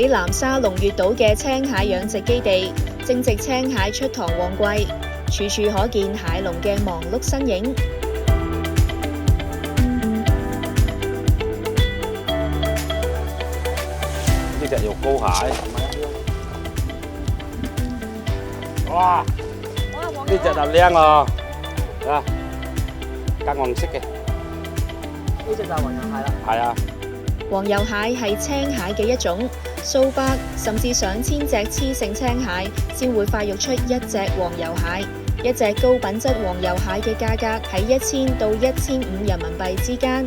喺南沙龍悅島嘅青蟹養殖基地，正值青蟹出塘旺季，處處可見蟹農嘅忙碌身影。呢隻肉膏蟹，哇！呢隻就靚啊！啊，金黃色嘅。呢隻就係黃油蟹啦。係啊。黃油蟹係青蟹嘅一種，數百甚至上千隻雌性青蟹先會發育出一隻黃油蟹。一隻高品質黃油蟹嘅價格喺1000到1500人民幣之間。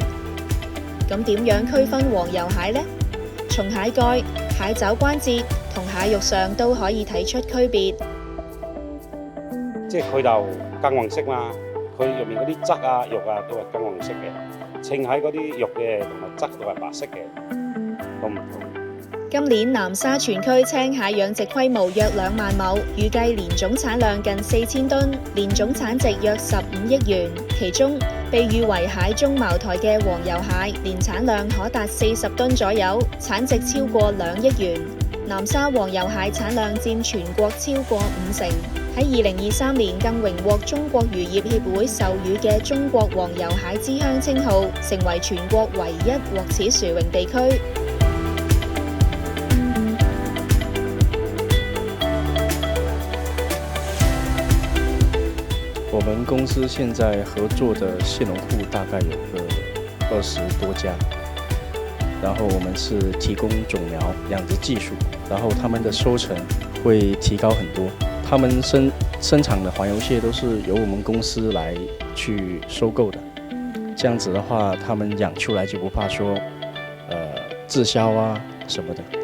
咁點樣區分黃油蟹呢？從蟹蓋、蟹爪關節同蟹肉上都可以睇出區別。即係佢就金黃色嘛，佢入面嗰啲汁啊、肉啊都係金黃色嘅。青蟹嗰啲肉嘅同埋汁都係白色嘅，都唔同。今年南沙全區青蟹養殖規模約2萬畝，預計年總產量近4000噸，年總產值約15億元。其中被譽為蟹中茅台嘅黃油蟹，年產量可達40噸左右，產值超過2億元。南沙黃油蟹產量佔全國超過50%。喺2023年更榮獲中國漁業協會授予嘅中國黃油蟹之鄉稱號，成為全國唯一獲此殊榮地區。我們公司現在合作的蟹農戶大概有個20多家，然後我們是提供種苗、養殖技術，然後他們的收成會提高很多。他們生產的黃油蟹都是由我們公司來去收購的，這樣子的話，他們養出來就不怕說，滯銷啊什麼的。